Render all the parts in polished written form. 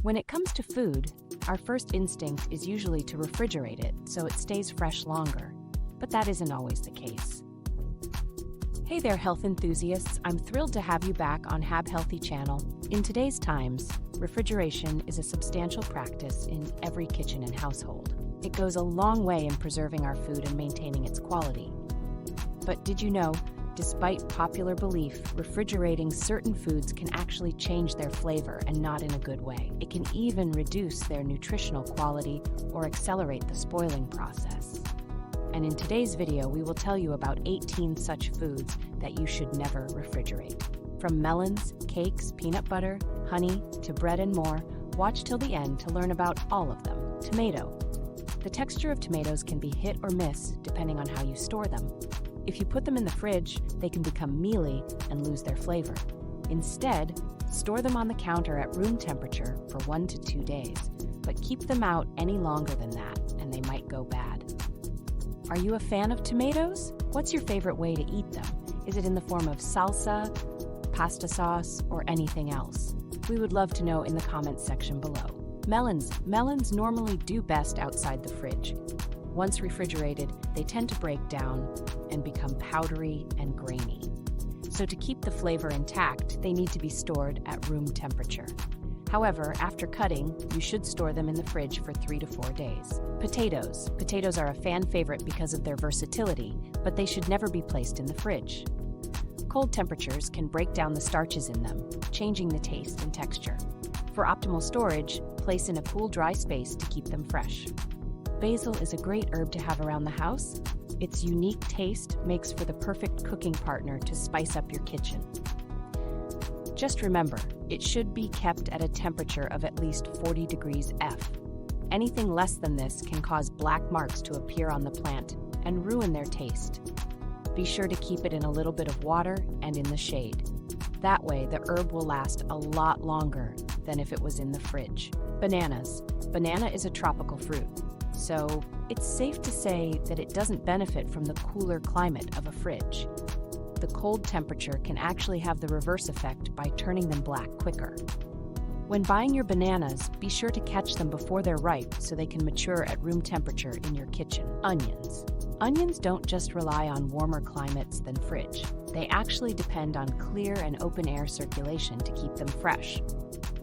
When it comes to food, our first instinct is usually to refrigerate it so it stays fresh longer, but that isn't always the case. Hey there, health enthusiasts. I'm thrilled to have you back on Hab Healthy channel. In today's times, refrigeration is a substantial practice in every kitchen and household. It goes a long way in preserving our food and maintaining its quality. But did you know, despite popular belief, refrigerating certain foods can actually change their flavor and not in a good way. It can even reduce their nutritional quality or accelerate the spoiling process. And in today's video, we will tell you about 18 such foods that you should never refrigerate. From melons, cakes, peanut butter, honey, to bread and more, watch till the end to learn about all of them. Tomato. The texture of tomatoes can be hit or miss depending on how you store them. If you put them in the fridge, they can become mealy and lose their flavor. Instead, store them on the counter at room temperature for 1 to 2 days, but keep them out any longer than that and they might go bad. Are you a fan of tomatoes? What's your favorite way to eat them? Is it in the form of salsa, pasta sauce, or anything else? We would love to know in the comments section below. Melons. Melons normally do best outside the fridge. Once refrigerated, they tend to break down and become powdery and grainy. So to keep the flavor intact, they need to be stored at room temperature. However, after cutting, you should store them in the fridge for 3 to 4 days. Potatoes. Potatoes are a fan favorite because of their versatility, but they should never be placed in the fridge. Cold temperatures can break down the starches in them, changing the taste and texture. For optimal storage, place in a cool, dry space to keep them fresh. Basil is a great herb to have around the house. Its unique taste makes for the perfect cooking partner to spice up your kitchen. Just remember, it should be kept at a temperature of at least 40 degrees F. Anything less than this can cause black marks to appear on the plant and ruin their taste. Be sure to keep it in a little bit of water and in the shade. That way, the herb will last a lot longer than if it was in the fridge. Bananas. Banana is a tropical fruit, so it's safe to say that it doesn't benefit from the cooler climate of a fridge. The cold temperature can actually have the reverse effect by turning them black quicker. When buying your bananas, be sure to catch them before they're ripe so they can mature at room temperature in your kitchen. Onions. Onions don't just rely on warmer climates than fridge. They actually depend on clear and open air circulation to keep them fresh.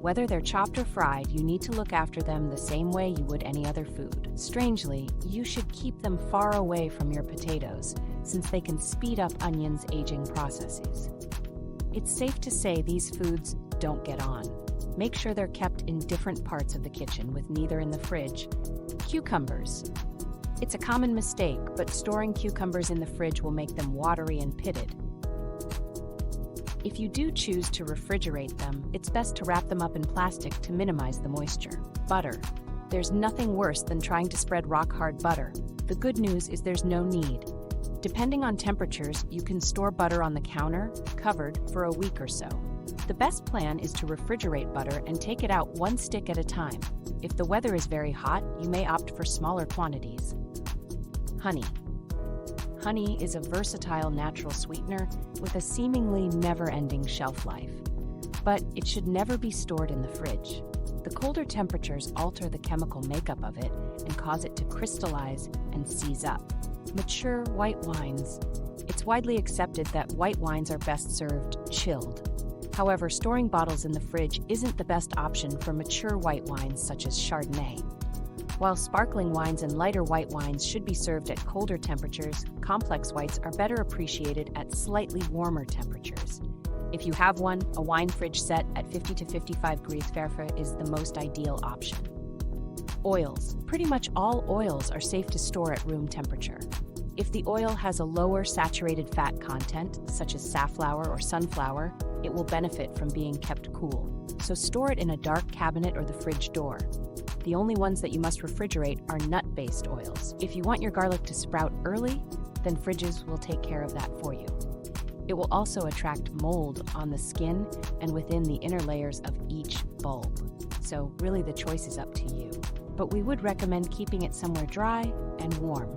Whether they're chopped or fried, you need to look after them the same way you would any other food. Strangely, you should keep them far away from your potatoes, since they can speed up onions' aging processes. It's safe to say these foods don't get on. Make sure they're kept in different parts of the kitchen with neither in the fridge. Cucumbers. It's a common mistake, but storing cucumbers in the fridge will make them watery and pitted. If you do choose to refrigerate them, it's best to wrap them up in plastic to minimize the moisture. Butter. There's nothing worse than trying to spread rock-hard butter. The good news is there's no need. Depending on temperatures, you can store butter on the counter, covered, for a week or so. The best plan is to refrigerate butter and take it out one stick at a time. If the weather is very hot, you may opt for smaller quantities. Honey. Honey is a versatile natural sweetener with a seemingly never-ending shelf life. But it should never be stored in the fridge. The colder temperatures alter the chemical makeup of it and cause it to crystallize and seize up. Mature white wines. It's widely accepted that white wines are best served chilled. However, storing bottles in the fridge isn't the best option for mature white wines such as Chardonnay. While sparkling wines and lighter white wines should be served at colder temperatures, complex whites are better appreciated at slightly warmer temperatures. If you have one, a wine fridge set at 50 to 55 degrees Fahrenheit is the most ideal option. Oils. Pretty much all oils are safe to store at room temperature. If the oil has a lower saturated fat content, such as safflower or sunflower, it will benefit from being kept cool. So store it in a dark cabinet or the fridge door. The only ones that you must refrigerate are nut-based oils. If you want your garlic to sprout early, then fridges will take care of that for you. It will also attract mold on the skin and within the inner layers of each bulb. So really the choice is up to you. But we would recommend keeping it somewhere dry and warm.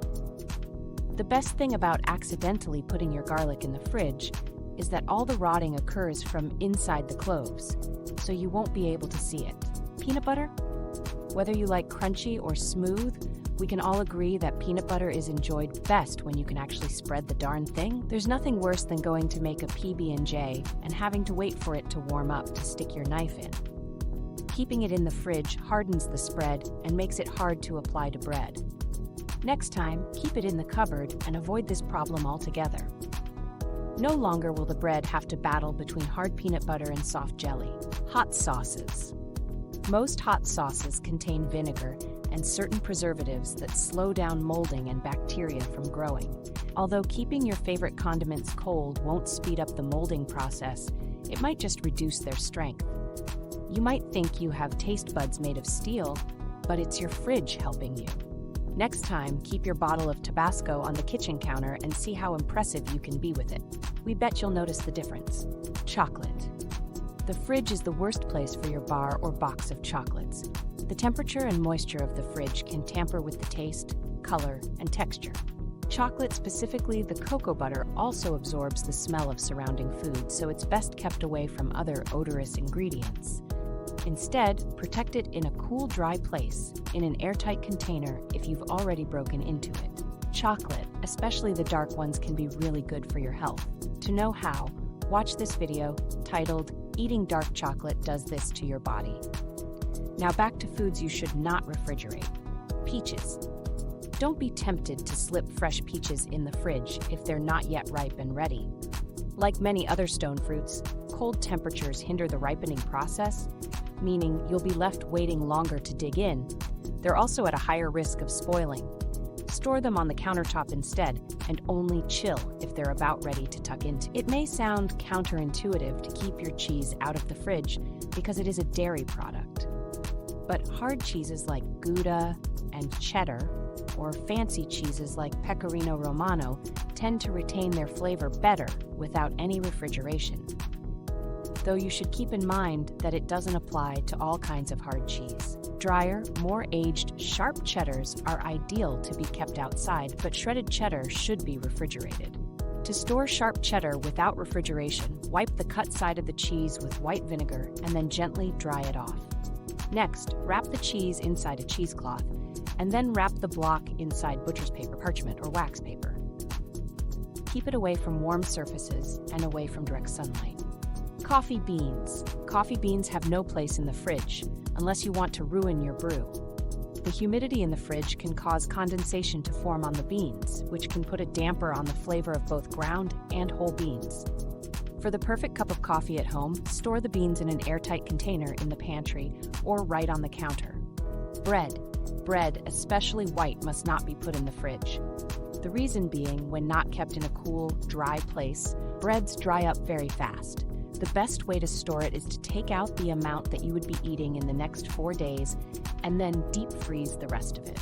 The best thing about accidentally putting your garlic in the fridge is that all the rotting occurs from inside the cloves, so you won't be able to see it. Peanut butter? Whether you like crunchy or smooth, we can all agree that peanut butter is enjoyed best when you can actually spread the darn thing. There's nothing worse than going to make a PB&J and having to wait for it to warm up to stick your knife in. Keeping it in the fridge hardens the spread and makes it hard to apply to bread. Next time, keep it in the cupboard and avoid this problem altogether. No longer will the bread have to battle between hard peanut butter and soft jelly. Hot sauces. Most hot sauces contain vinegar and certain preservatives that slow down molding and bacteria from growing. Although keeping your favorite condiments cold won't speed up the molding process, it might just reduce their strength. You might think you have taste buds made of steel, but it's your fridge helping you. Next time, keep your bottle of Tabasco on the kitchen counter and see how impressive you can be with it. We bet you'll notice the difference. Chocolate. The fridge is the worst place for your bar or box of chocolates. The temperature and moisture of the fridge can tamper with the taste, color, and texture. Chocolate, specifically the cocoa butter, also absorbs the smell of surrounding food, so it's best kept away from other odorous ingredients. Instead, protect it in a cool, dry place, in an airtight container if you've already broken into it. Chocolate, especially the dark ones, can be really good for your health. To know how, watch this video titled, "Eating Dark Chocolate Does This to Your Body." Now back to foods you should not refrigerate. Peaches. Don't be tempted to slip fresh peaches in the fridge if they're not yet ripe and ready. Like many other stone fruits, cold temperatures hinder the ripening process, meaning you'll be left waiting longer to dig in. They're also at a higher risk of spoiling. Store them on the countertop instead, and only chill if they're about ready to tuck into. It may sound counterintuitive to keep your cheese out of the fridge because it is a dairy product. But hard cheeses like Gouda and cheddar, or fancy cheeses like Pecorino Romano, tend to retain their flavor better without any refrigeration. Though you should keep in mind that it doesn't apply to all kinds of hard cheese. Drier, more aged, sharp cheddars are ideal to be kept outside, but shredded cheddar should be refrigerated. To store sharp cheddar without refrigeration, wipe the cut side of the cheese with white vinegar and then gently dry it off. Next, wrap the cheese inside a cheesecloth, and then wrap the block inside butcher's paper, parchment, or wax paper. Keep it away from warm surfaces and away from direct sunlight. Coffee beans. Coffee beans have no place in the fridge, unless you want to ruin your brew. The humidity in the fridge can cause condensation to form on the beans, which can put a damper on the flavor of both ground and whole beans. For the perfect cup of coffee at home, store the beans in an airtight container in the pantry or right on the counter. Bread. Bread, especially white, must not be put in the fridge. The reason being, when not kept in a cool, dry place, breads dry up very fast. The best way to store it is to take out the amount that you would be eating in the next 4 days and then deep freeze the rest of it.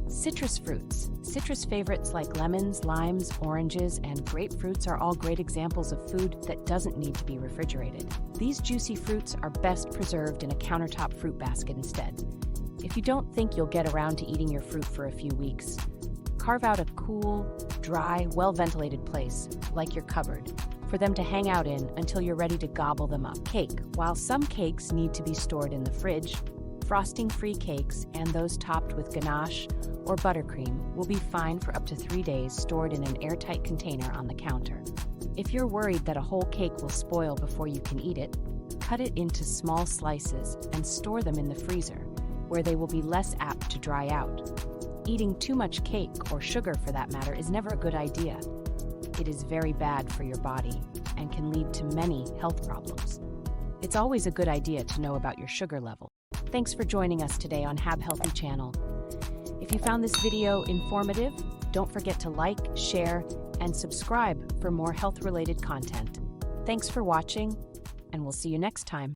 Citrus fruits. Citrus favorites like lemons, limes, oranges, and grapefruits are all great examples of food that doesn't need to be refrigerated. These juicy fruits are best preserved in a countertop fruit basket instead. If you don't think you'll get around to eating your fruit for a few weeks, carve out a cool, dry, well-ventilated place, like your cupboard, for them to hang out in until you're ready to gobble them up. Cake. While some cakes need to be stored in the fridge, frosting-free cakes and those topped with ganache or buttercream will be fine for up to 3 days stored in an airtight container on the counter. If you're worried that a whole cake will spoil before you can eat it, cut it into small slices and store them in the freezer, where they will be less apt to dry out. Eating too much cake, or sugar for that matter, is never a good idea. It is very bad for your body and can lead to many health problems. It's always a good idea to know about your sugar level. Thanks for joining us today on Have Healthy channel. If you found this video informative, don't forget to like, share, and subscribe for more health-related content. Thanks for watching, and we'll see you next time.